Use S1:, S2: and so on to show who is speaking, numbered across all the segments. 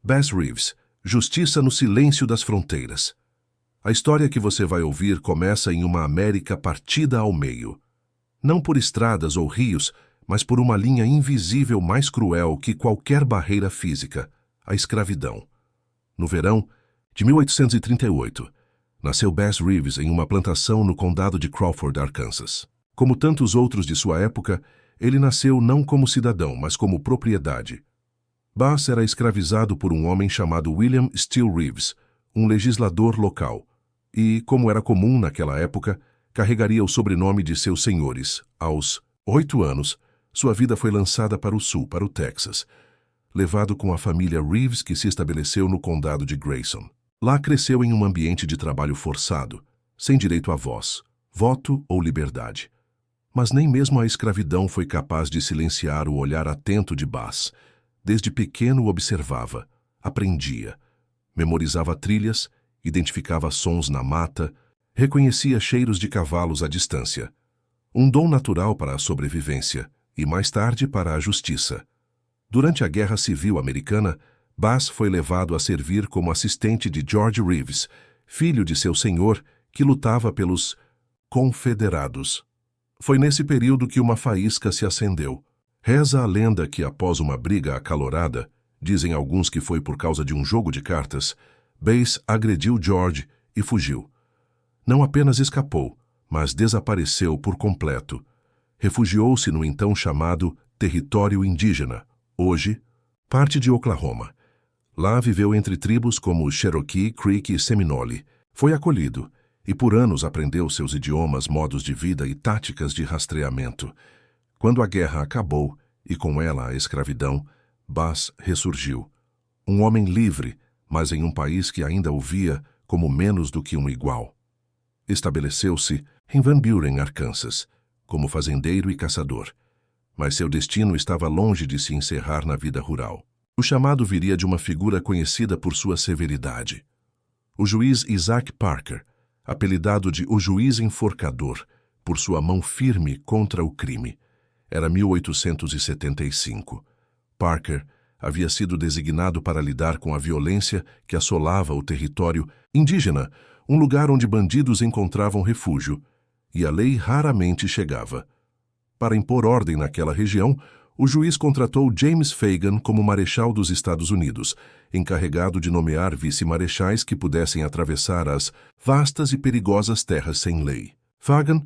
S1: Bass Reeves, Justiça no Silêncio das Fronteiras. A história que você vai ouvir começa em uma América partida ao meio. Não por estradas ou rios, mas por uma linha invisível mais cruel que qualquer barreira física, a escravidão. No verão de 1838, nasceu Bass Reeves em uma plantação no condado de Crawford, Arkansas. Como tantos outros de sua época, ele nasceu não como cidadão, mas como propriedade. Bass era escravizado por um homem chamado William Steele Reeves, um legislador local, e, como era comum naquela época, carregaria o sobrenome de seus senhores. Aos 8 anos, sua vida foi lançada para o sul, para o Texas, levado com a família Reeves que se estabeleceu no condado de Grayson. Lá cresceu em um ambiente de trabalho forçado, sem direito à voz, voto ou liberdade. Mas nem mesmo a escravidão foi capaz de silenciar o olhar atento de Bass. Desde pequeno observava, aprendia, memorizava trilhas, identificava sons na mata, reconhecia cheiros de cavalos à distância. Um dom natural para a sobrevivência e, mais tarde, para a justiça. Durante a Guerra Civil Americana, Bass foi levado a servir como assistente de George Reeves, filho de seu senhor, que lutava pelos Confederados. Foi nesse período que uma faísca se acendeu. Reza a lenda que, após uma briga acalorada, dizem alguns que foi por causa de um jogo de cartas, Bass agrediu George e fugiu. Não apenas escapou, mas desapareceu por completo. Refugiou-se no então chamado Território Indígena, hoje, parte de Oklahoma. Lá viveu entre tribos como Cherokee, Creek e Seminole. Foi acolhido e por anos aprendeu seus idiomas, modos de vida e táticas de rastreamento. Quando a guerra acabou, e com ela a escravidão, Bass ressurgiu. Um homem livre, mas em um país que ainda o via como menos do que um igual. Estabeleceu-se em Van Buren, Arkansas, como fazendeiro e caçador. Mas seu destino estava longe de se encerrar na vida rural. O chamado viria de uma figura conhecida por sua severidade. O juiz Isaac Parker, apelidado de O Juiz Enforcador, por sua mão firme contra o crime. Era 1875. Parker havia sido designado para lidar com a violência que assolava o território indígena, um lugar onde bandidos encontravam refúgio, e a lei raramente chegava. Para impor ordem naquela região, o juiz contratou James Fagan como marechal dos Estados Unidos, encarregado de nomear vice-marechais que pudessem atravessar as vastas e perigosas terras sem lei. Fagan,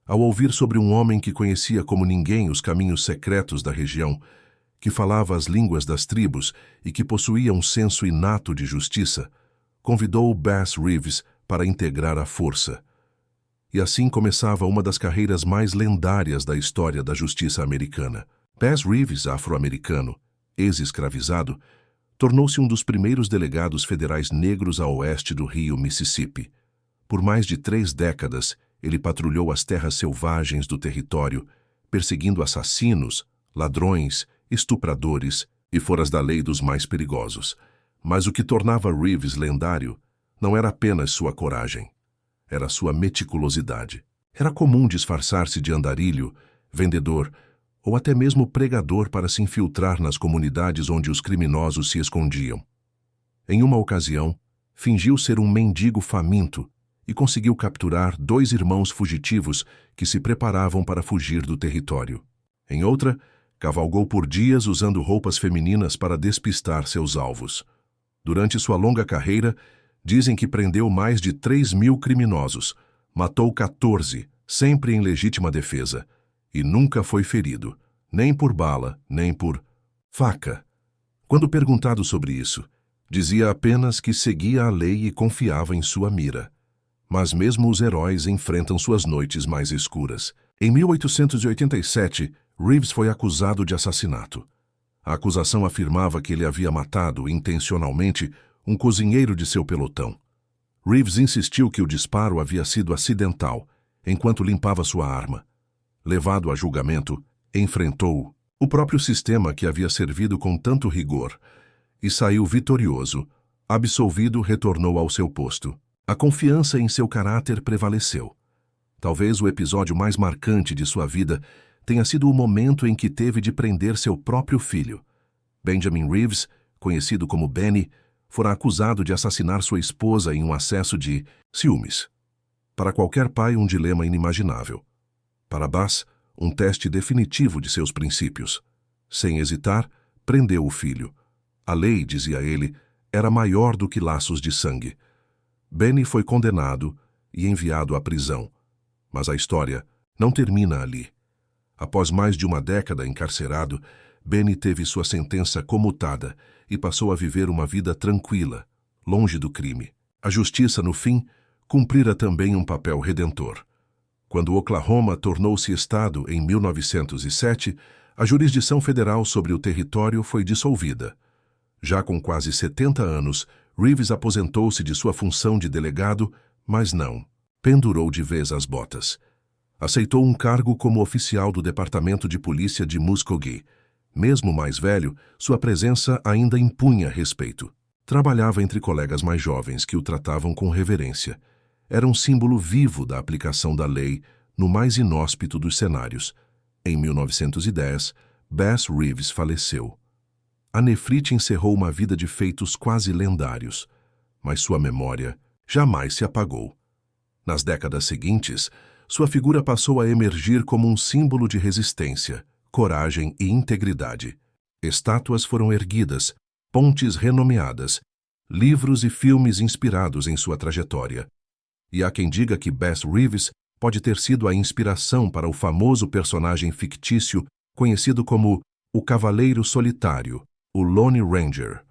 S1: ao ouvir sobre um homem que conhecia como ninguém os caminhos secretos da região, que falava as línguas das tribos e que possuía um senso inato de justiça, convidou Bass Reeves para integrar a força. E assim começava uma das carreiras mais lendárias da história da justiça americana. Bass Reeves, afro-americano, ex-escravizado, tornou-se um dos primeiros delegados federais negros a oeste do rio Mississippi. Por mais de 3 décadas, ele patrulhou as terras selvagens do território, perseguindo assassinos, ladrões, estupradores e foras da lei dos mais perigosos. Mas o que tornava Reeves lendário não era apenas sua coragem, era sua meticulosidade. Era comum disfarçar-se de andarilho, vendedor ou até mesmo pregador para se infiltrar nas comunidades onde os criminosos se escondiam. Em uma ocasião, fingiu ser um mendigo faminto e conseguiu capturar 2 irmãos fugitivos que se preparavam para fugir do território. Em outra, cavalgou por dias usando roupas femininas para despistar seus alvos. Durante sua longa carreira, dizem que prendeu mais de 3.000 criminosos, matou 14, sempre em legítima defesa, e nunca foi ferido, nem por bala, nem por faca. Quando perguntado sobre isso, dizia apenas que seguia a lei e confiava em sua mira. Mas mesmo os heróis enfrentam suas noites mais escuras. Em 1887, Reeves foi acusado de assassinato. A acusação afirmava que ele havia matado, intencionalmente, um cozinheiro de seu pelotão. Reeves insistiu que o disparo havia sido acidental, enquanto limpava sua arma. Levado a julgamento, enfrentou o próprio sistema que havia servido com tanto rigor e saiu vitorioso. Absolvido, retornou ao seu posto. A confiança em seu caráter prevaleceu. Talvez o episódio mais marcante de sua vida tenha sido o momento em que teve de prender seu próprio filho. Benjamin Reeves, conhecido como Benny, fora acusado de assassinar sua esposa em um acesso de ciúmes. Para qualquer pai, um dilema inimaginável. Para Bas, um teste definitivo de seus princípios. Sem hesitar, prendeu o filho. A lei, dizia ele, era maior do que laços de sangue. Benny foi condenado e enviado à prisão. Mas a história não termina ali. Após mais de uma década encarcerado, Benny teve sua sentença comutada e passou a viver uma vida tranquila, longe do crime. A justiça, no fim, cumprira também um papel redentor. Quando Oklahoma tornou-se estado em 1907, a jurisdição federal sobre o território foi dissolvida. Já com quase 70 anos, Reeves aposentou-se de sua função de delegado, mas não pendurou de vez as botas. Aceitou um cargo como oficial do Departamento de Polícia de Muskogee. Mesmo mais velho, sua presença ainda impunha respeito. Trabalhava entre colegas mais jovens que o tratavam com reverência. Era um símbolo vivo da aplicação da lei no mais inóspito dos cenários. Em 1910, Bass Reeves faleceu. A nefrite encerrou uma vida de feitos quase lendários, mas sua memória jamais se apagou. Nas décadas seguintes, sua figura passou a emergir como um símbolo de resistência, coragem e integridade. Estátuas foram erguidas, pontes renomeadas, livros e filmes inspirados em sua trajetória. E há quem diga que Bass Reeves pode ter sido a inspiração para o famoso personagem fictício conhecido como o Cavaleiro Solitário, o Lone Ranger.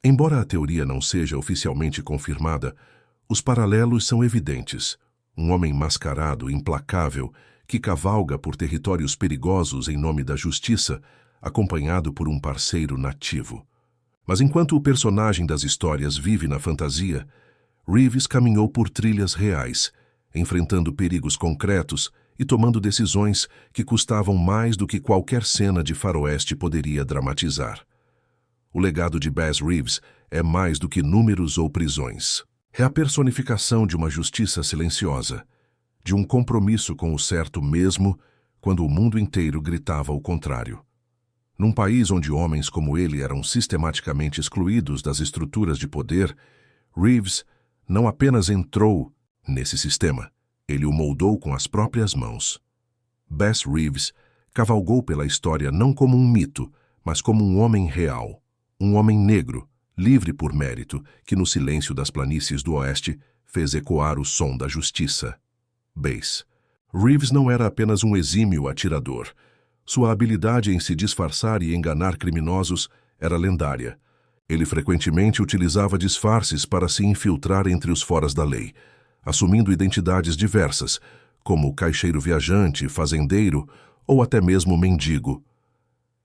S1: Embora a teoria não seja oficialmente confirmada, os paralelos são evidentes. Um homem mascarado, implacável, que cavalga por territórios perigosos em nome da justiça, acompanhado por um parceiro nativo. Mas enquanto o personagem das histórias vive na fantasia, Reeves caminhou por trilhas reais, enfrentando perigos concretos e tomando decisões que custavam mais do que qualquer cena de faroeste poderia dramatizar. O legado de Bass Reeves é mais do que números ou prisões. É a personificação de uma justiça silenciosa, de um compromisso com o certo mesmo quando o mundo inteiro gritava o contrário. Num país onde homens como ele eram sistematicamente excluídos das estruturas de poder, Reeves não apenas entrou nesse sistema, ele o moldou com as próprias mãos. Bass Reeves cavalgou pela história não como um mito, mas como um homem real, um homem negro, livre por mérito, que no silêncio das planícies do Oeste fez ecoar o som da justiça. Bass Reeves não era apenas um exímio atirador. Sua habilidade em se disfarçar e enganar criminosos era lendária. Ele frequentemente utilizava disfarces para se infiltrar entre os foras da lei, assumindo identidades diversas, como caixeiro viajante, fazendeiro ou até mesmo mendigo.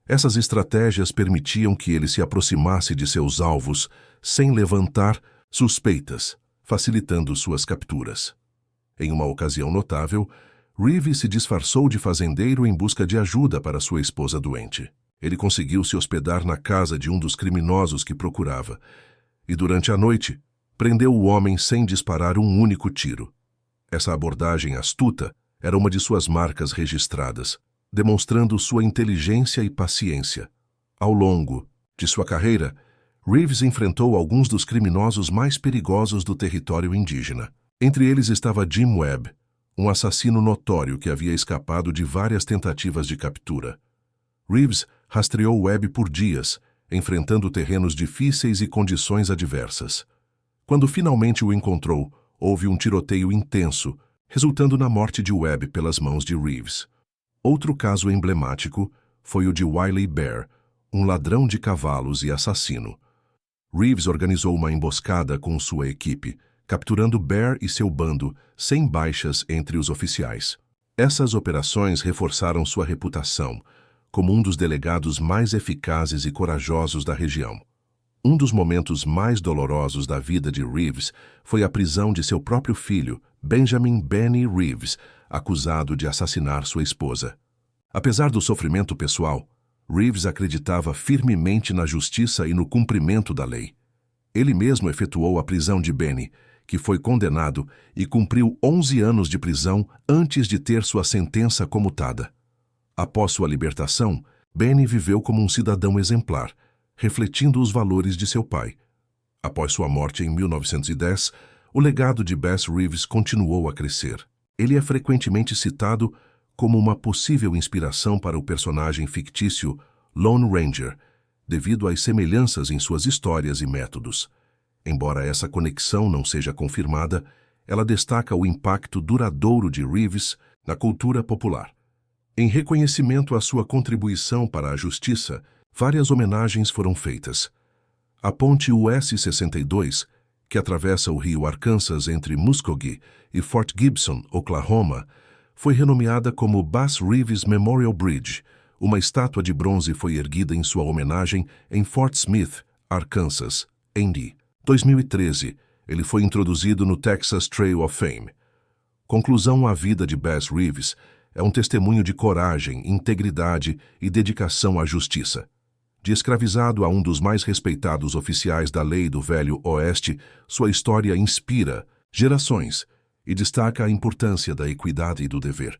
S1: Essas estratégias permitiam que ele se aproximasse de seus alvos sem levantar suspeitas, facilitando suas capturas. Em uma ocasião notável, Reeves se disfarçou de fazendeiro em busca de ajuda para sua esposa doente. Ele conseguiu se hospedar na casa de um dos criminosos que procurava, e durante a noite, prendeu o homem sem disparar um único tiro. Essa abordagem astuta era uma de suas marcas registradas, demonstrando sua inteligência e paciência. Ao longo de sua carreira, Reeves enfrentou alguns dos criminosos mais perigosos do território indígena. Entre eles estava Jim Webb, um assassino notório que havia escapado de várias tentativas de captura. Reeves rastreou Webb por dias, enfrentando terrenos difíceis e condições adversas. Quando finalmente o encontrou, houve um tiroteio intenso, resultando na morte de Webb pelas mãos de Reeves. Outro caso emblemático foi o de Wiley Bear, um ladrão de cavalos e assassino. Reeves organizou uma emboscada com sua equipe, capturando Bear e seu bando, sem baixas entre os oficiais. Essas operações reforçaram sua reputação como um dos delegados mais eficazes e corajosos da região. Um dos momentos mais dolorosos da vida de Reeves foi a prisão de seu próprio filho, Benjamin "Benny" Reeves, acusado de assassinar sua esposa. Apesar do sofrimento pessoal, Reeves acreditava firmemente na justiça e no cumprimento da lei. Ele mesmo efetuou a prisão de Benny, que foi condenado e cumpriu 11 anos de prisão antes de ter sua sentença comutada. Após sua libertação, Benny viveu como um cidadão exemplar, refletindo os valores de seu pai. Após sua morte em 1910, o legado de Bass Reeves continuou a crescer. Ele é frequentemente citado como uma possível inspiração para o personagem fictício Lone Ranger, devido às semelhanças em suas histórias e métodos. Embora essa conexão não seja confirmada, ela destaca o impacto duradouro de Reeves na cultura popular. Em reconhecimento à sua contribuição para a justiça, várias homenagens foram feitas. A ponte US-62, que atravessa o rio Arkansas entre Muskogee e Fort Gibson, Oklahoma, foi renomeada como Bass Reeves Memorial Bridge. Uma estátua de bronze foi erguida em sua homenagem em Fort Smith, Arkansas, em 2013. Ele foi introduzido no Texas Trail of Fame. Conclusão: a vida de Bass Reeves é um testemunho de coragem, integridade e dedicação à justiça. De escravizado a um dos mais respeitados oficiais da lei do Velho Oeste, sua história inspira gerações e destaca a importância da equidade e do dever.